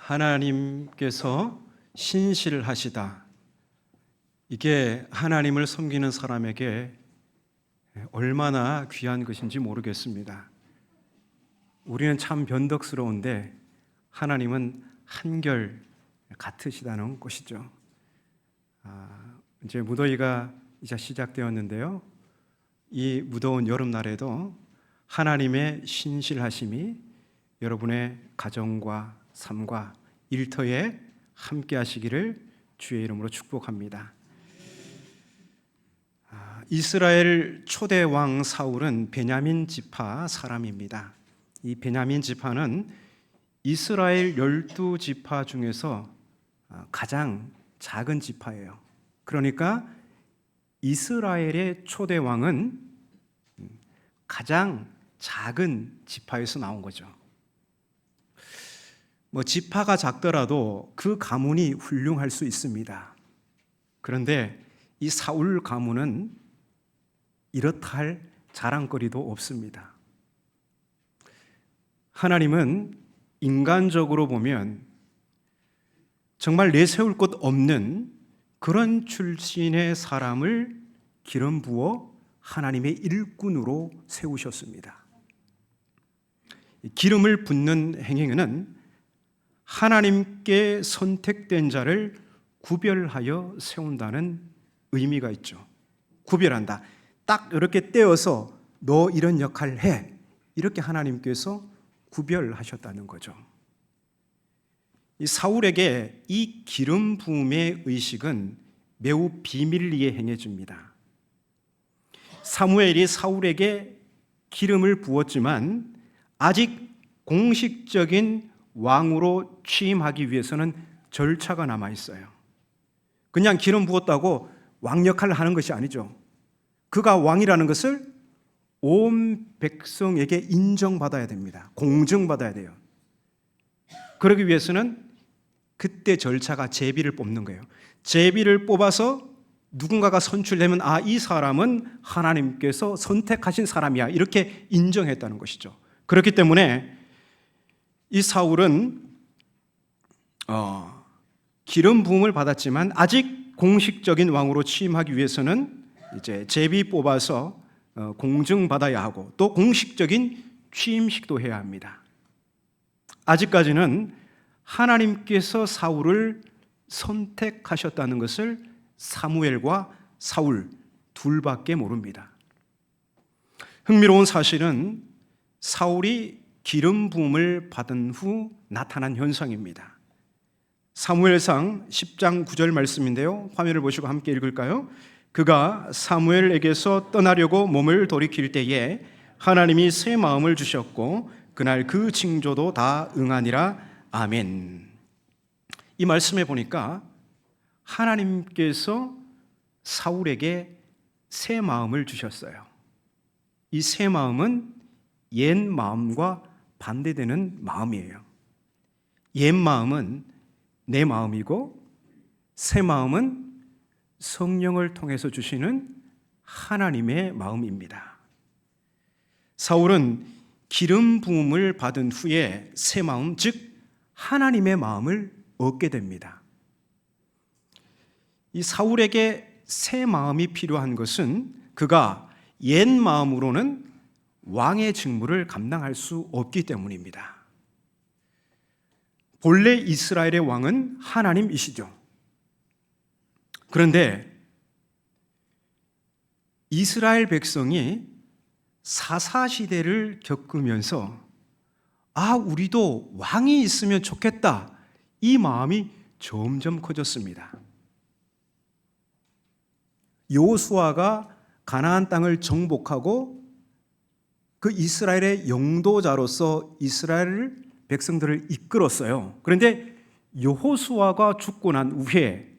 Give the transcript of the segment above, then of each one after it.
하나님께서 신실하시다. 이게 하나님을 섬기는 사람에게 얼마나 귀한 것인지 모르겠습니다. 우리는 참 변덕스러운데 하나님은 한결 같으시다는 것이죠. 이제 무더위가 이제 시작되었는데요. 이 무더운 여름날에도 하나님의 신실하심이 여러분의 가정과 삶과 일터에 함께 하시기를 주의 이름으로 축복합니다. 이스라엘 초대 왕 사울은 베냐민 지파 사람입니다. 이 베냐민 지파는 이스라엘 12지파 중에서 가장 작은 지파예요. 그러니까 이스라엘의 초대 왕은 가장 작은 지파에서 나온 거죠. 지파가 작더라도 그 가문이 훌륭할 수 있습니다. 그런데 이 사울 가문은 이렇다 할 자랑거리도 없습니다. 하나님은 인간적으로 보면 정말 내세울 것 없는 그런 출신의 사람을 기름 부어 하나님의 일꾼으로 세우셨습니다. 기름을 붓는 행위는 하나님께 선택된 자를 구별하여 세운다는 의미가 있죠. 구별한다. 딱 이렇게 떼어서 너 이런 역할을 해. 이렇게 하나님께서 구별하셨다는 거죠. 이 사울에게 이 기름 부음의 의식은 매우 비밀리에 행해집니다. 사무엘이 사울에게 기름을 부었지만 아직 공식적인 왕으로 취임하기 위해서는 절차가 남아 있어요. 그냥 기름 부었다고 왕 역할을 하는 것이 아니죠. 그가 왕이라는 것을 온 백성에게 인정받아야 됩니다. 공증받아야 돼요. 그러기 위해서는 그때 절차가 제비를 뽑는 거예요. 제비를 뽑아서 누군가가 선출되면 이 사람은 하나님께서 선택하신 사람이야. 이렇게 인정했다는 것이죠. 그렇기 때문에 이 사울은 기름 부음을 받았지만 아직 공식적인 왕으로 취임하기 위해서는 이제 제비 뽑아서 공증받아야 하고 또 공식적인 취임식도 해야 합니다. 아직까지는 하나님께서 사울을 선택하셨다는 것을 사무엘과 사울 둘밖에 모릅니다. 흥미로운 사실은 사울이 기름 부음을 받은 후 나타난 현상입니다. 사무엘상 10장 9절 말씀인데요. 화면을 보시고 함께 읽을까요? 그가 사무엘에게서 떠나려고 몸을 돌이킬 때에 하나님이 새 마음을 주셨고 그날 그 징조도 다 응하니라. 아멘. 이 말씀에 보니까 하나님께서 사울에게 새 마음을 주셨어요. 이 새 마음은 옛 마음과 반대되는 마음이에요. 옛 마음은 내 마음이고 새 마음은 성령을 통해서 주시는 하나님의 마음입니다. 사울은 기름 부음을 받은 후에 새 마음, 즉 하나님의 마음을 얻게 됩니다. 이 사울에게 새 마음이 필요한 것은 그가 옛 마음으로는 왕의 직무를 감당할 수 없기 때문입니다. 본래 이스라엘의 왕은 하나님이시죠. 그런데 이스라엘 백성이 사사시대를 겪으면서 우리도 왕이 있으면 좋겠다. 이 마음이 점점 커졌습니다. 여호수아가 가나안 땅을 정복하고 그 이스라엘의 영도자로서 이스라엘 백성들을 이끌었어요. 그런데 여호수아가 죽고 난 후에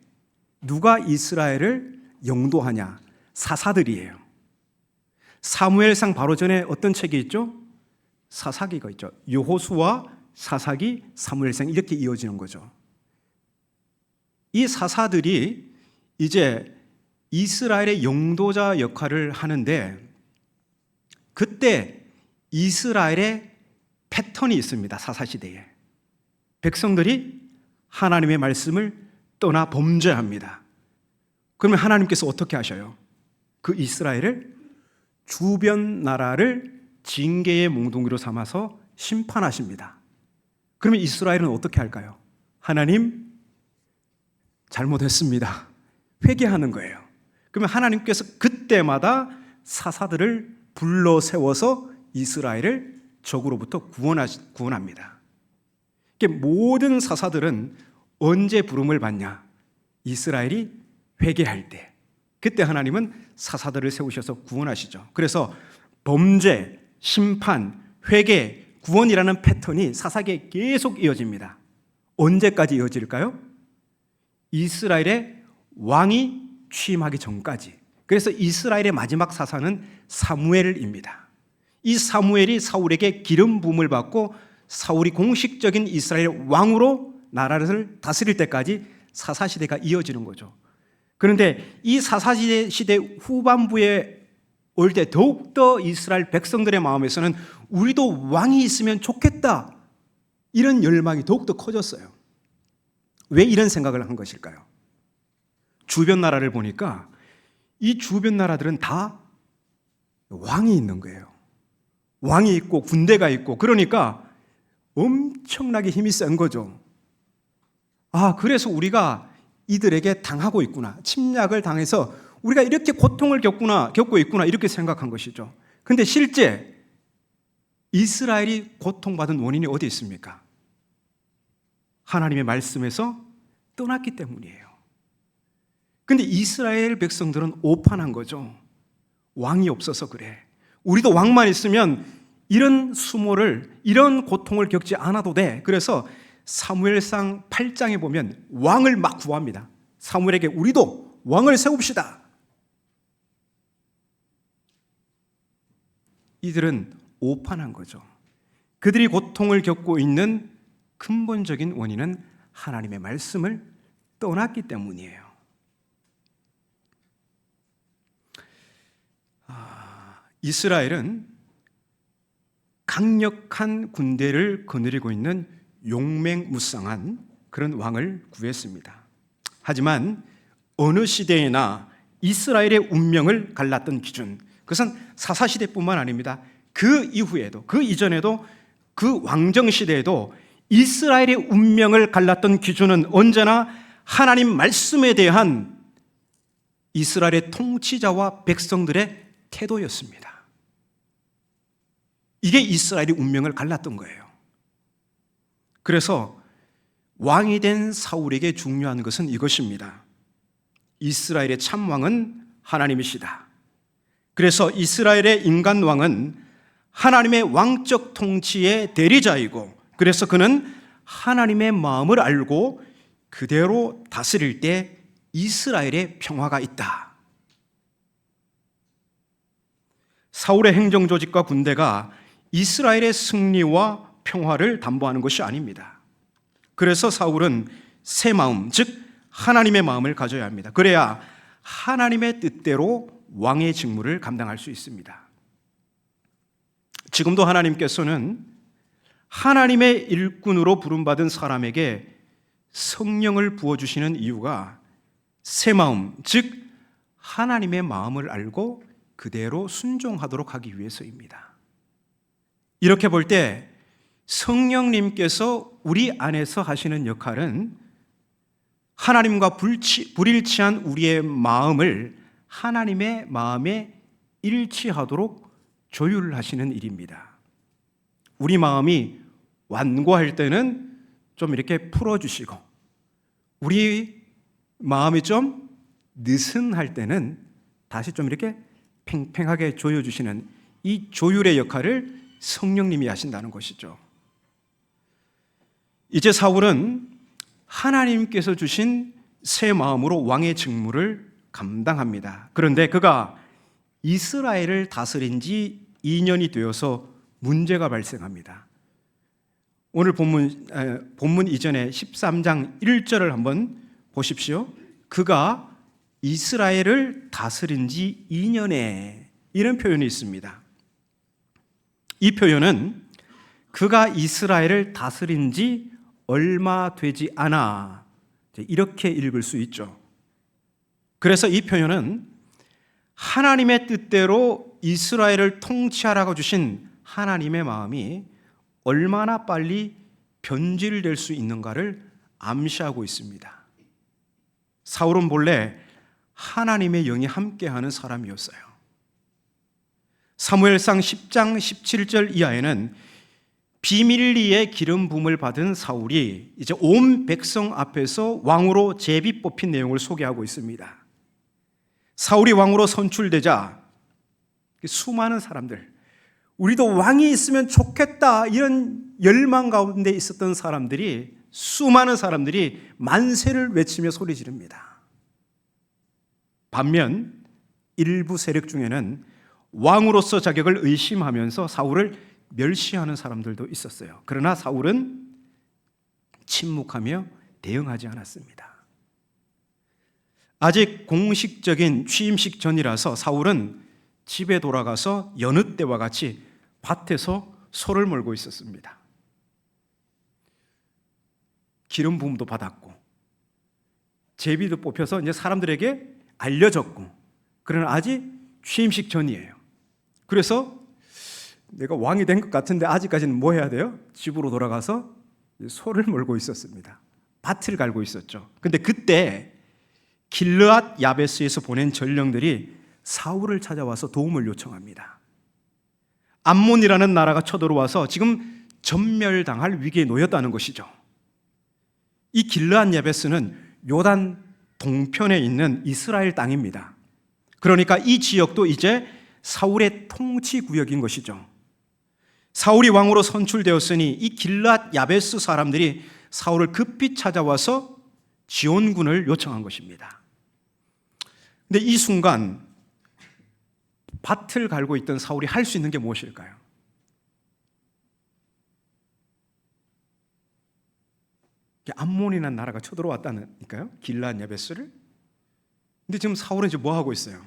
누가 이스라엘을 영도하냐? 사사들이에요. 사무엘상 바로 전에 어떤 책이 있죠? 사사기가 있죠. 여호수아, 사사기, 사무엘상 이렇게 이어지는 거죠. 이 사사들이 이제 이스라엘의 영도자 역할을 하는데 그때 이스라엘의 패턴이 있습니다. 사사시대에. 백성들이 하나님의 말씀을 떠나 범죄합니다. 그러면 하나님께서 어떻게 하셔요? 그 이스라엘을 주변 나라를 징계의 몽둥이로 삼아서 심판하십니다. 그러면 이스라엘은 어떻게 할까요? 하나님, 잘못했습니다. 회개하는 거예요. 그러면 하나님께서 그때마다 사사들을 불러 세워서 이스라엘을 적으로부터 구원합니다. 모든 사사들은 언제 부름을 받냐? 이스라엘이 회개할 때. 그때 하나님은 사사들을 세우셔서 구원하시죠. 그래서 범죄, 심판, 회개, 구원이라는 패턴이 사사기에 계속 이어집니다. 언제까지 이어질까요? 이스라엘의 왕이 취임하기 전까지. 그래서 이스라엘의 마지막 사사는 사무엘입니다. 이 사무엘이 사울에게 기름 부음을 받고 사울이 공식적인 이스라엘 왕으로 나라를 다스릴 때까지 사사시대가 이어지는 거죠. 그런데 이 사사시대 후반부에 올 때 더욱더 이스라엘 백성들의 마음에서는 우리도 왕이 있으면 좋겠다, 이런 열망이 더욱더 커졌어요. 왜 이런 생각을 한 것일까요? 주변 나라를 보니까 이 주변 나라들은 다 왕이 있는 거예요. 왕이 있고 군대가 있고, 그러니까 엄청나게 힘이 센 거죠. 그래서 우리가 이들에게 당하고 있구나, 침략을 당해서 우리가 이렇게 고통을 겪고 있구나, 이렇게 생각한 것이죠. 그런데 실제 이스라엘이 고통받은 원인이 어디 있습니까? 하나님의 말씀에서 떠났기 때문이에요. 그런데 이스라엘 백성들은 오판한 거죠. 왕이 없어서 그래. 우리도 왕만 있으면 이런 수모를, 이런 고통을 겪지 않아도 돼. 그래서 사무엘상 8장에 보면 왕을 막 구합니다. 사무엘에게 우리도 왕을 세웁시다. 이들은 오판한 거죠. 그들이 고통을 겪고 있는 근본적인 원인은 하나님의 말씀을 떠났기 때문이에요. 이스라엘은 강력한 군대를 거느리고 있는 용맹무쌍한 그런 왕을 구했습니다. 하지만 어느 시대에나 이스라엘의 운명을 갈랐던 기준, 그것은 사사시대뿐만 아닙니다. 그 이후에도, 그 이전에도, 그 왕정시대에도 이스라엘의 운명을 갈랐던 기준은 언제나 하나님 말씀에 대한 이스라엘의 통치자와 백성들의 태도였습니다. 이게 이스라엘의 운명을 갈랐던 거예요. 그래서 왕이 된 사울에게 중요한 것은 이것입니다. 이스라엘의 참왕은 하나님이시다. 그래서 이스라엘의 인간 왕은 하나님의 왕적 통치의 대리자이고, 그래서 그는 하나님의 마음을 알고 그대로 다스릴 때 이스라엘의 평화가 있다. 사울의 행정조직과 군대가 이스라엘의 승리와 평화를 담보하는 것이 아닙니다. 그래서 사울은 새 마음, 즉 하나님의 마음을 가져야 합니다. 그래야 하나님의 뜻대로 왕의 직무를 감당할 수 있습니다. 지금도 하나님께서는 하나님의 일꾼으로 부름받은 사람에게 성령을 부어주시는 이유가 새 마음, 즉 하나님의 마음을 알고 그대로 순종하도록 하기 위해서입니다. 이렇게 볼 때 성령님께서 우리 안에서 하시는 역할은 하나님과 불일치한 우리의 마음을 하나님의 마음에 일치하도록 조율하시는 일입니다. 우리 마음이 완고할 때는 좀 이렇게 풀어주시고, 우리 마음이 좀 느슨할 때는 다시 좀 이렇게 팽팽하게 조여주시는 이 조율의 역할을 성령님이 하신다는 것이죠. 이제 사울은 하나님께서 주신 새 마음으로 왕의 직무를 감당합니다. 그런데 그가 이스라엘을 다스린 지 2년이 되어서 문제가 발생합니다. 오늘 본문 이전에 13장 1절을 한번 보십시오. 그가 이스라엘을 다스린 지 2년에, 이런 표현이 있습니다. 이 표현은 그가 이스라엘을 다스린 지 얼마 되지 않아. 이렇게 읽을 수 있죠. 그래서 이 표현은 하나님의 뜻대로 이스라엘을 통치하라고 주신 하나님의 마음이 얼마나 빨리 변질될 수 있는가를 암시하고 있습니다. 사울은 본래 하나님의 영이 함께하는 사람이었어요. 사무엘상 10장 17절 이하에는 비밀리에 기름 부음을 받은 사울이 이제 온 백성 앞에서 왕으로 제비 뽑힌 내용을 소개하고 있습니다. 사울이 왕으로 선출되자 수많은 사람들, 우리도 왕이 있으면 좋겠다 이런 열망 가운데 있었던 사람들이, 수많은 사람들이 만세를 외치며 소리 지릅니다. 반면 일부 세력 중에는 왕으로서 자격을 의심하면서 사울을 멸시하는 사람들도 있었어요. 그러나 사울은 침묵하며 대응하지 않았습니다. 아직 공식적인 취임식 전이라서 사울은 집에 돌아가서 여느 때와 같이 밭에서 소를 몰고 있었습니다. 기름 부음도 받았고 제비도 뽑혀서 이제 사람들에게 알려졌고, 그러나 아직 취임식 전이에요. 그래서 내가 왕이 된 것 같은데 아직까지는 뭐 해야 돼요? 집으로 돌아가서 소를 몰고 있었습니다. 밭을 갈고 있었죠. 근데 그때 길르앗 야베스에서 보낸 전령들이 사울을 찾아와서 도움을 요청합니다. 암몬이라는 나라가 쳐들어와서 지금 전멸당할 위기에 놓였다는 것이죠. 이 길르앗 야베스는 요단 동편에 있는 이스라엘 땅입니다. 그러니까 이 지역도 이제 사울의 통치 구역인 것이죠. 사울이 왕으로 선출되었으니 이 길르앗 야베스 사람들이 사울을 급히 찾아와서 지원군을 요청한 것입니다. 근데 이 순간 밭을 갈고 있던 사울이 할 수 있는 게 무엇일까요? 암몬이라는 나라가 쳐들어왔다니까요, 길르앗 야베스를. 근데 지금 사울은 이제 뭐 하고 있어요?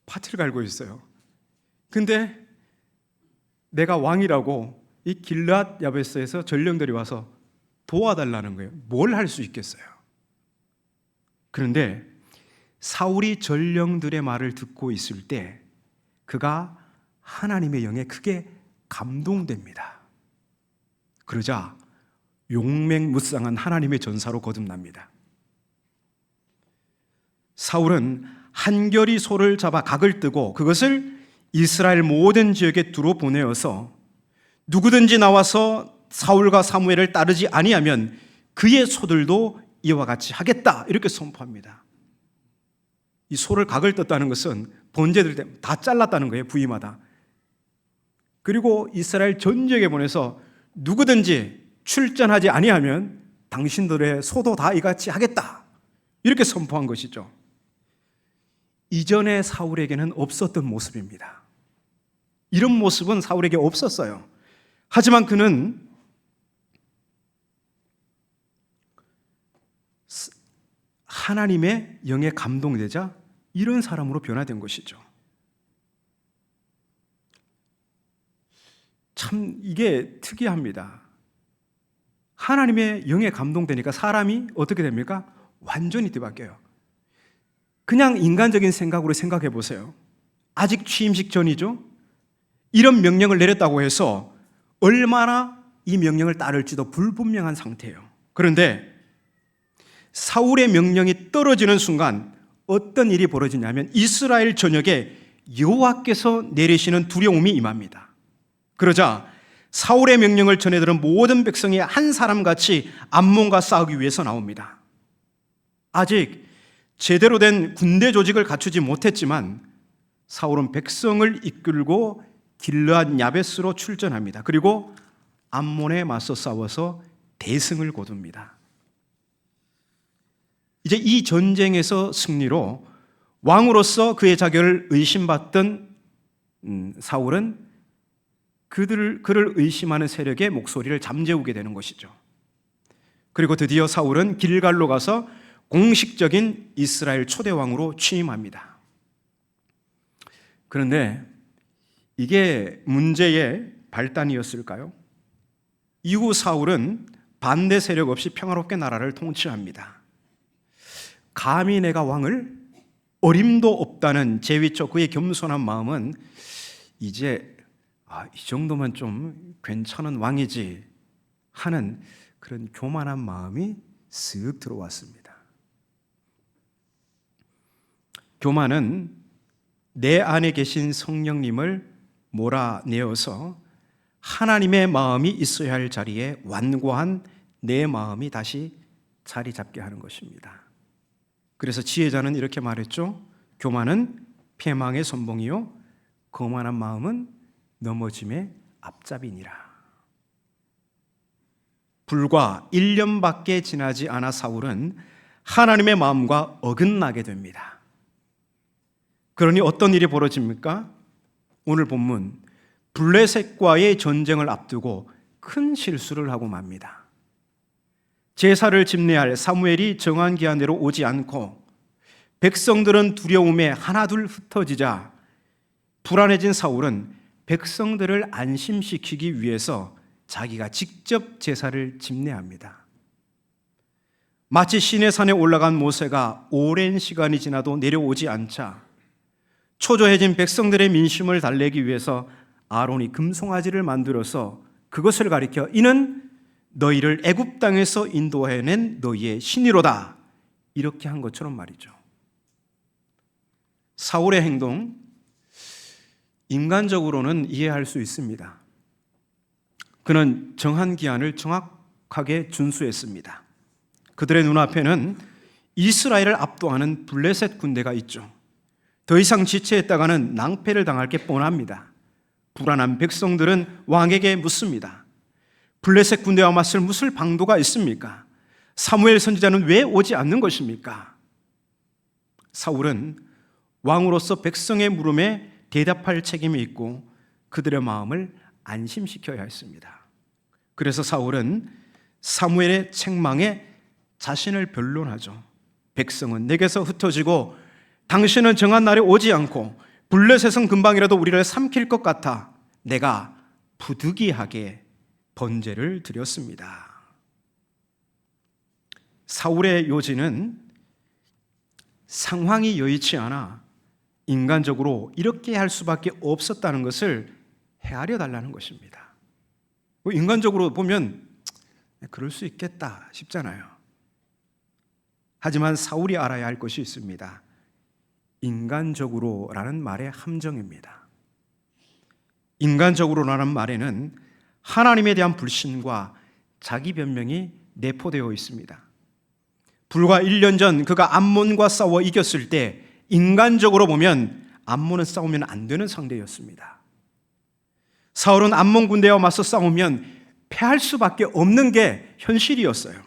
밭을 갈고 있어요. 근데 내가 왕이라고 이 길르앗 야베스에서 전령들이 와서 도와달라는 거예요. 뭘 할 수 있겠어요? 그런데 사울이 전령들의 말을 듣고 있을 때 그가 하나님의 영에 크게 감동됩니다. 그러자 용맹무쌍한 하나님의 전사로 거듭납니다. 사울은 한결이 소를 잡아 각을 뜨고 그것을 이스라엘 모든 지역에 두루 보내어서 누구든지 나와서 사울과 사무엘을 따르지 아니하면 그의 소들도 이와 같이 하겠다, 이렇게 선포합니다. 이 소를 각을 떴다는 것은 번제들 다 잘랐다는 거예요, 부위마다. 그리고 이스라엘 전 지역에 보내서 누구든지 출전하지 아니하면 당신들의 소도 다 이같이 하겠다, 이렇게 선포한 것이죠. 이전에 사울에게는 없었던 모습입니다. 이런 모습은 사울에게 없었어요. 하지만 그는 하나님의 영에 감동되자 이런 사람으로 변화된 것이죠. 참 이게 특이합니다. 하나님의 영에 감동되니까 사람이 어떻게 됩니까? 완전히 뒤바뀌어요. 그냥 인간적인 생각으로 생각해 보세요. 아직 취임식 전이죠. 이런 명령을 내렸다고 해서 얼마나 이 명령을 따를지도 불분명한 상태예요. 그런데 사울의 명령이 떨어지는 순간 어떤 일이 벌어지냐면 이스라엘 전역에 여호와께서 내리시는 두려움이 임합니다. 그러자 사울의 명령을 전해들은 모든 백성이 한 사람같이 암몬과 싸우기 위해서 나옵니다. 아직 제대로 된 군대 조직을 갖추지 못했지만 사울은 백성을 이끌고 길르앗 야베스로 출전합니다. 그리고 암몬에 맞서 싸워서 대승을 거둡니다. 이제 이 전쟁에서 승리로 왕으로서 그의 자격을 의심받던 사울은 그를 의심하는 세력의 목소리를 잠재우게 되는 것이죠. 그리고 드디어 사울은 길갈로 가서 공식적인 이스라엘 초대왕으로 취임합니다. 그런데 이게 문제의 발단이었을까요? 이후 사울은 반대 세력 없이 평화롭게 나라를 통치합니다. 감히 내가 왕을? 어림도 없다는 제위쪽 그의 겸손한 마음은 이제 이 정도면 좀 괜찮은 왕이지 하는 그런 교만한 마음이 쓱 들어왔습니다. 교만은 내 안에 계신 성령님을 몰아내어서 하나님의 마음이 있어야 할 자리에 완고한 내 마음이 다시 자리 잡게 하는 것입니다. 그래서 지혜자는 이렇게 말했죠. 교만은 패망의 선봉이요 거만한 마음은 넘어짐의 앞잡이니라. 불과 1년밖에 지나지 않아 사울은 하나님의 마음과 어긋나게 됩니다. 그러니 어떤 일이 벌어집니까? 오늘 본문 블레셋과의 전쟁을 앞두고 큰 실수를 하고 맙니다. 제사를 집례할 사무엘이 정한 기한대로 오지 않고 백성들은 두려움에 하나둘 흩어지자 불안해진 사울은 백성들을 안심시키기 위해서 자기가 직접 제사를 집례합니다. 마치 시내산에 올라간 모세가 오랜 시간이 지나도 내려오지 않자 초조해진 백성들의 민심을 달래기 위해서 아론이 금송아지를 만들어서 그것을 가리켜 이는 너희를 애굽 땅에서 인도해낸 너희의 신이로다 이렇게 한 것처럼 말이죠. 사울의 행동 인간적으로는 이해할 수 있습니다. 그는 정한 기한을 정확하게 준수했습니다. 그들의 눈앞에는 이스라엘을 압도하는 블레셋 군대가 있죠. 더 이상 지체했다가는 낭패를 당할 게 뻔합니다. 불안한 백성들은 왕에게 묻습니다. 블레셋 군대와 맞설 무슨 방도가 있습니까? 사무엘 선지자는 왜 오지 않는 것입니까? 사울은 왕으로서 백성의 물음에 대답할 책임이 있고 그들의 마음을 안심시켜야 했습니다. 그래서 사울은 사무엘의 책망에 자신을 변론하죠. 백성은 내게서 흩어지고 당신은 정한 날에 오지 않고 블레셋은 금방이라도 우리를 삼킬 것 같아 내가 부득이하게 번제를 드렸습니다. 사울의 요지는 상황이 여의치 않아 인간적으로 이렇게 할 수밖에 없었다는 것을 헤아려 달라는 것입니다. 인간적으로 보면 그럴 수 있겠다 싶잖아요. 하지만 사울이 알아야 할 것이 있습니다. 인간적으로라는 말의 함정입니다. 인간적으로라는 말에는 하나님에 대한 불신과 자기 변명이 내포되어 있습니다. 불과 1년 전 그가 암몬과 싸워 이겼을 때 인간적으로 보면 암몬은 싸우면 안 되는 상대였습니다. 사울은 암몬 군대와 맞서 싸우면 패할 수밖에 없는 게 현실이었어요.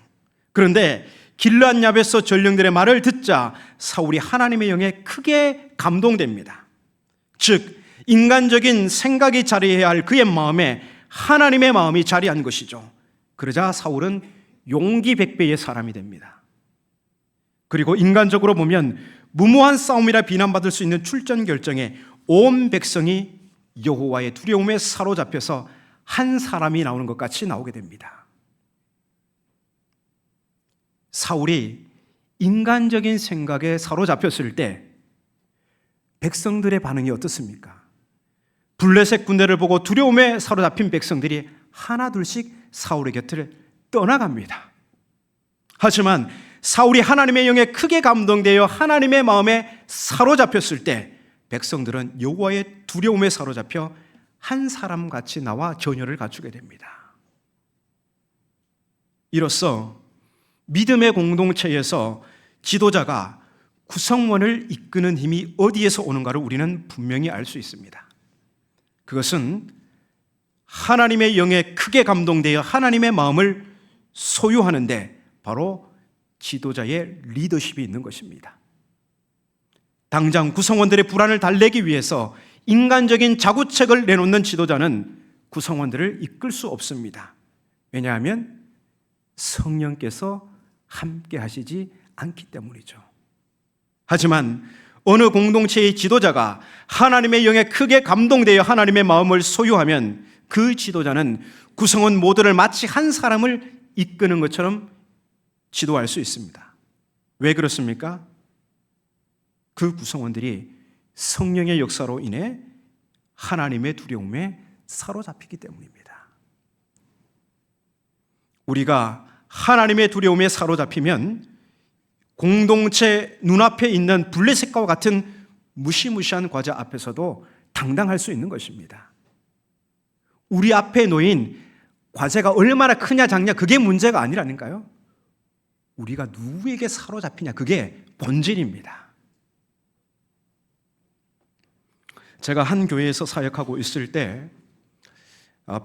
그런데 길르앗야베스 전령들의 말을 듣자 사울이 하나님의 영에 크게 감동됩니다. 즉 인간적인 생각이 자리해야 할 그의 마음에 하나님의 마음이 자리한 것이죠. 그러자 사울은 용기 백배의 사람이 됩니다. 그리고 인간적으로 보면 무모한 싸움이라 비난받을 수 있는 출전 결정에 온 백성이 여호와의 두려움에 사로잡혀서 한 사람이 나오는 것 같이 나오게 됩니다. 사울이 인간적인 생각에 사로잡혔을 때 백성들의 반응이 어떻습니까? 블레셋 군대를 보고 두려움에 사로잡힌 백성들이 하나둘씩 사울의 곁을 떠나갑니다. 하지만 사울이 하나님의 영에 크게 감동되어 하나님의 마음에 사로잡혔을 때 백성들은 여호와의 두려움에 사로잡혀 한 사람같이 나와 전열을 갖추게 됩니다. 이로써 믿음의 공동체에서 지도자가 구성원을 이끄는 힘이 어디에서 오는가를 우리는 분명히 알 수 있습니다. 그것은 하나님의 영에 크게 감동되어 하나님의 마음을 소유하는데 바로 지도자의 리더십이 있는 것입니다. 당장 구성원들의 불안을 달래기 위해서 인간적인 자구책을 내놓는 지도자는 구성원들을 이끌 수 없습니다. 왜냐하면 성령께서 함께 하시지 않기 때문이죠. 하지만 어느 공동체의 지도자가 하나님의 영에 크게 감동되어 하나님의 마음을 소유하면 그 지도자는 구성원 모두를 마치 한 사람을 이끄는 것처럼 지도할 수 있습니다. 왜 그렇습니까? 그 구성원들이 성령의 역사로 인해 하나님의 두려움에 사로잡히기 때문입니다. 우리가 하나님의 두려움에 사로잡히면 공동체 눈앞에 있는 블레셋과 같은 무시무시한 과제 앞에서도 당당할 수 있는 것입니다. 우리 앞에 놓인 과제가 얼마나 크냐 작냐 그게 문제가 아니라니까요. 우리가 누구에게 사로잡히냐 그게 본질입니다. 제가 한 교회에서 사역하고 있을 때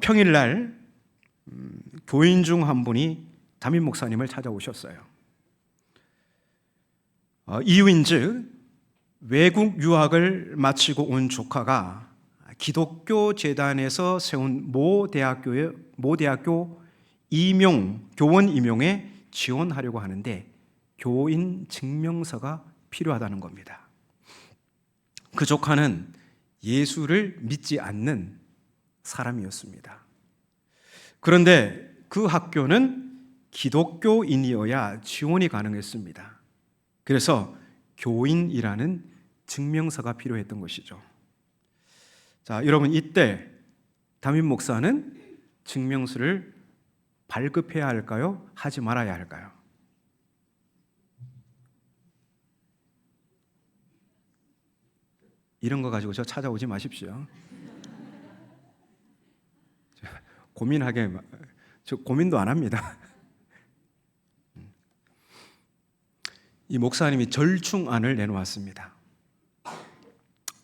평일날 교인 중 한 분이 담임 목사님을 찾아오셨어요. 이유인즉 외국 유학을 마치고 온 조카가 기독교 재단에서 세운 모 대학교 교원 임용에 지원하려고 하는데 교인 증명서가 필요하다는 겁니다. 그 조카는 예수를 믿지 않는 사람이었습니다. 그런데 그 학교는 기독교인이어야 지원이 가능했습니다. 그래서 교인이라는 증명서가 필요했던 것이죠. 자, 여러분 이때 담임 목사는 증명서를 발급해야 할까요? 하지 말아야 할까요? 이런 거 가지고 저 찾아오지 마십시오. 저 고민도 안 합니다. 이 목사님이 절충안을 내놓았습니다.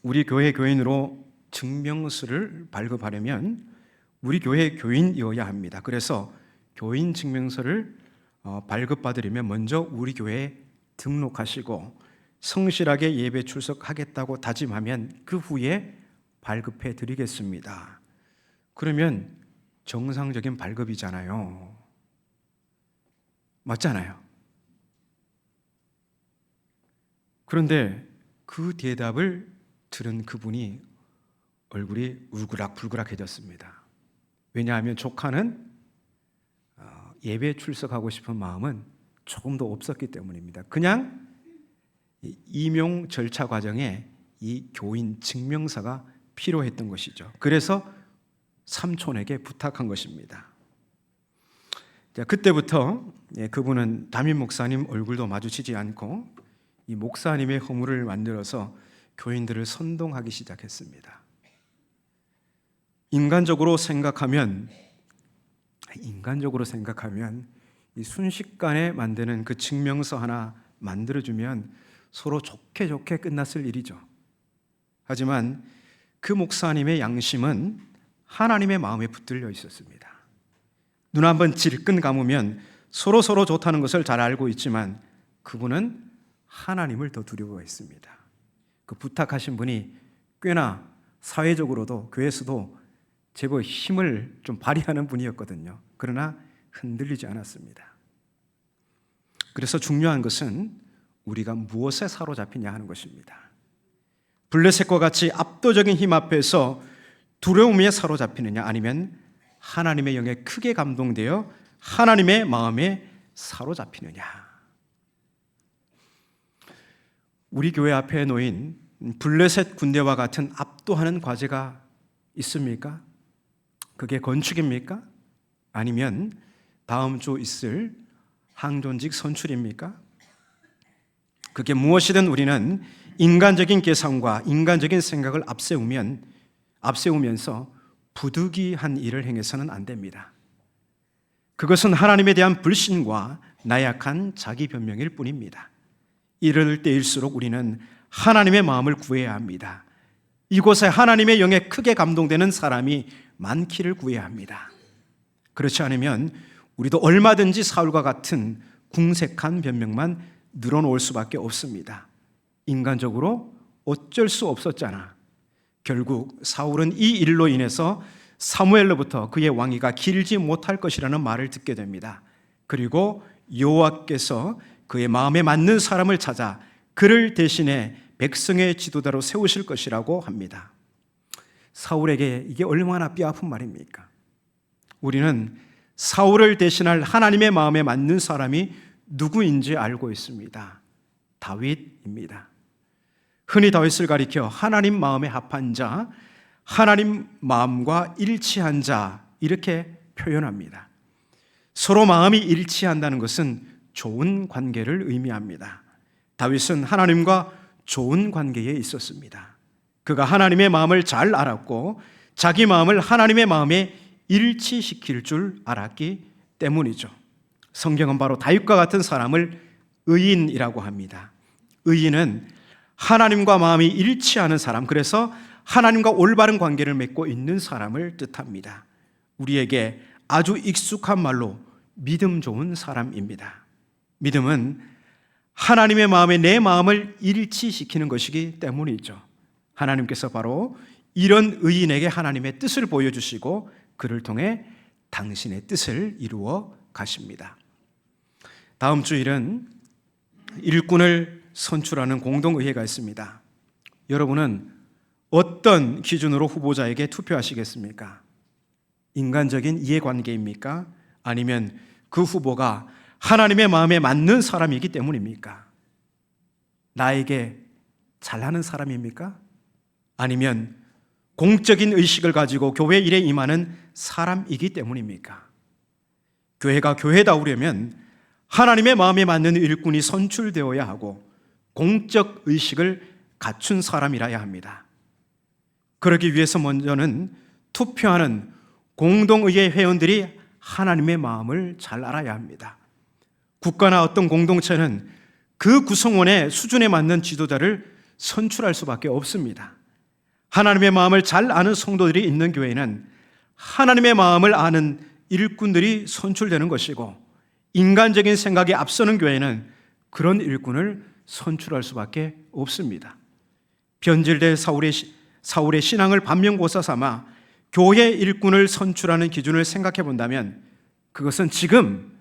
우리 교회 교인으로 증명서를 발급하려면 우리 교회 교인이어야 합니다. 그래서 교인 증명서를 발급받으려면 먼저 우리 교회에 등록하시고 성실하게 예배 출석하겠다고 다짐하면 그 후에 발급해 드리겠습니다. 그러면 정상적인 발급이잖아요. 맞잖아요. 그런데 그 대답을 들은 그분이 얼굴이 울그락불그락해졌습니다. 왜냐하면 조카는 예배 출석하고 싶은 마음은 조금도 없었기 때문입니다. 그냥 임용 절차 과정에 이 교인 증명서가 필요했던 것이죠. 그래서 삼촌에게 부탁한 것입니다. 자, 그때부터 그분은 담임 목사님 얼굴도 마주치지 않고 이 목사님의 허물을 만들어서 교인들을 선동하기 시작했습니다. 인간적으로 생각하면 이 순식간에 만드는 그 증명서 하나 만들어주면 서로 좋게 끝났을 일이죠. 하지만 그 목사님의 양심은 하나님의 마음에 붙들려 있었습니다. 눈 한번 질끈 감으면 서로 좋다는 것을 잘 알고 있지만 그분은 하나님을 더 두려워했습니다. 그 부탁하신 분이 꽤나 사회적으로도 교회에서도 제법 힘을 좀 발휘하는 분이었거든요. 그러나 흔들리지 않았습니다. 그래서 중요한 것은 우리가 무엇에 사로잡히냐 하는 것입니다. 블레셋과 같이 압도적인 힘 앞에서 두려움에 사로잡히느냐 아니면 하나님의 영에 크게 감동되어 하나님의 마음에 사로잡히느냐. 우리 교회 앞에 놓인 블레셋 군대와 같은 압도하는 과제가 있습니까? 그게 건축입니까? 아니면 다음 주 있을 항존직 선출입니까? 그게 무엇이든 우리는 인간적인 계산과 인간적인 생각을 앞세우면서 부득이한 일을 행해서는 안 됩니다. 그것은 하나님에 대한 불신과 나약한 자기 변명일 뿐입니다. 이럴 때일수록 우리는 하나님의 마음을 구해야 합니다. 이곳에 하나님의 영에 크게 감동되는 사람이 많기를 구해야 합니다. 그렇지 않으면 우리도 얼마든지 사울과 같은 궁색한 변명만 늘어놓을 수밖에 없습니다. 인간적으로 어쩔 수 없었잖아. 결국 사울은 이 일로 인해서 사무엘로부터 그의 왕위가 길지 못할 것이라는 말을 듣게 됩니다. 그리고 여호와께서 그의 마음에 맞는 사람을 찾아 그를 대신해 백성의 지도자로 세우실 것이라고 합니다. 사울에게 이게 얼마나 뼈아픈 말입니까? 우리는 사울을 대신할 하나님의 마음에 맞는 사람이 누구인지 알고 있습니다. 다윗입니다. 흔히 다윗을 가리켜 하나님 마음에 합한 자, 하나님 마음과 일치한 자 이렇게 표현합니다. 서로 마음이 일치한다는 것은 좋은 관계를 의미합니다. 다윗은 하나님과 좋은 관계에 있었습니다. 그가 하나님의 마음을 잘 알았고 자기 마음을 하나님의 마음에 일치시킬 줄 알았기 때문이죠. 성경은 바로 다윗과 같은 사람을 의인이라고 합니다. 의인은 하나님과 마음이 일치하는 사람, 그래서 하나님과 올바른 관계를 맺고 있는 사람을 뜻합니다. 우리에게 아주 익숙한 말로 믿음 좋은 사람입니다. 믿음은 하나님의 마음에 내 마음을 일치시키는 것이기 때문이죠. 하나님께서 바로 이런 의인에게 하나님의 뜻을 보여주시고 그를 통해 당신의 뜻을 이루어 가십니다. 다음 주일은 일꾼을 선출하는 공동의회가 있습니다. 여러분은 어떤 기준으로 후보자에게 투표하시겠습니까? 인간적인 이해관계입니까? 아니면 그 후보가 하나님의 마음에 맞는 사람이기 때문입니까? 나에게 잘하는 사람입니까? 아니면 공적인 의식을 가지고 교회 일에 임하는 사람이기 때문입니까? 교회가 교회다우려면 하나님의 마음에 맞는 일꾼이 선출되어야 하고 공적 의식을 갖춘 사람이라야 합니다. 그러기 위해서 먼저는 투표하는 공동의회 회원들이 하나님의 마음을 잘 알아야 합니다. 국가나 어떤 공동체는 그 구성원의 수준에 맞는 지도자를 선출할 수밖에 없습니다. 하나님의 마음을 잘 아는 성도들이 있는 교회는 하나님의 마음을 아는 일꾼들이 선출되는 것이고, 인간적인 생각이 앞서는 교회는 그런 일꾼을 선출할 수밖에 없습니다. 변질된 사울의 신앙을 반면교사 삼아 교회 일꾼을 선출하는 기준을 생각해 본다면 그것은 지금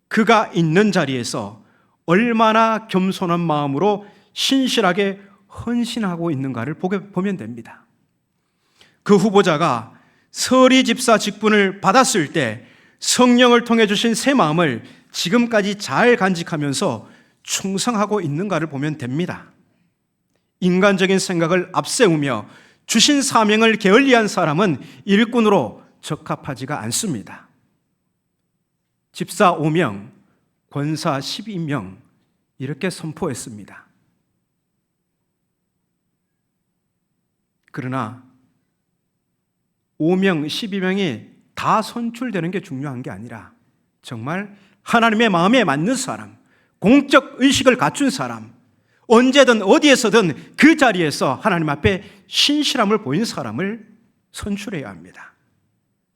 그가 있는 자리에서 얼마나 겸손한 마음으로 신실하게 헌신하고 있는가를 보면 됩니다. 그 후보자가 서리 집사 직분을 받았을 때 성령을 통해 주신 새 마음을 지금까지 잘 간직하면서 충성하고 있는가를 보면 됩니다. 인간적인 생각을 앞세우며 주신 사명을 게을리한 사람은 일꾼으로 적합하지가 않습니다. 집사 5명, 권사 12명 이렇게 선포했습니다. 그러나 5명, 12명이 다 선출되는 게 중요한 게 아니라 정말 하나님의 마음에 맞는 사람, 공적 의식을 갖춘 사람, 언제든 어디에서든 그 자리에서 하나님 앞에 신실함을 보인 사람을 선출해야 합니다.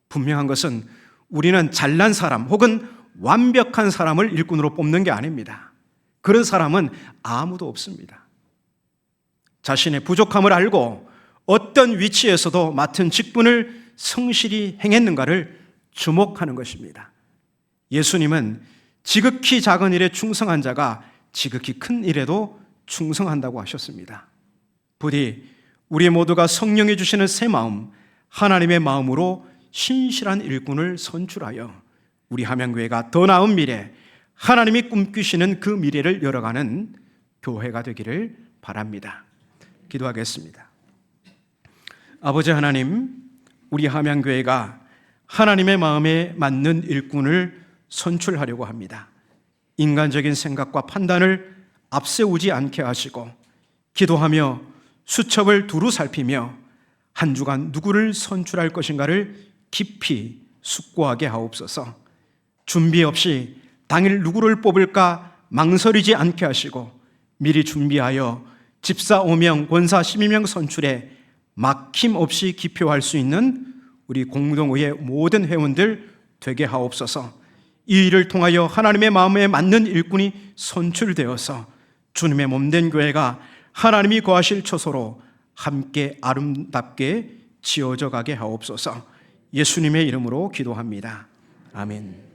분명한 것은 우리는 잘난 사람 혹은 완벽한 사람을 일꾼으로 뽑는 게 아닙니다. 그런 사람은 아무도 없습니다. 자신의 부족함을 알고 어떤 위치에서도 맡은 직분을 성실히 행했는가를 주목하는 것입니다. 예수님은 지극히 작은 일에 충성한 자가 지극히 큰 일에도 충성한다고 하셨습니다. 부디 우리 모두가 성령이 주시는 새 마음, 하나님의 마음으로 신실한 일꾼을 선출하여 우리 함양교회가 더 나은 미래, 하나님이 꿈꾸시는 그 미래를 열어가는 교회가 되기를 바랍니다. 기도하겠습니다. 아버지 하나님, 우리 함양교회가 하나님의 마음에 맞는 일꾼을 선출하려고 합니다. 인간적인 생각과 판단을 앞세우지 않게 하시고 기도하며 수첩을 두루 살피며 한 주간 누구를 선출할 것인가를 깊이 숙고하게 하옵소서. 준비 없이 당일 누구를 뽑을까 망설이지 않게 하시고 미리 준비하여 집사 5명, 권사 12명 선출에 막힘없이 기표할 수 있는 우리 공동의회 모든 회원들 되게 하옵소서. 이 일을 통하여 하나님의 마음에 맞는 일꾼이 선출되어서 주님의 몸된 교회가 하나님이 거하실 처소로 함께 아름답게 지어져 가게 하옵소서. 예수님의 이름으로 기도합니다. 아멘.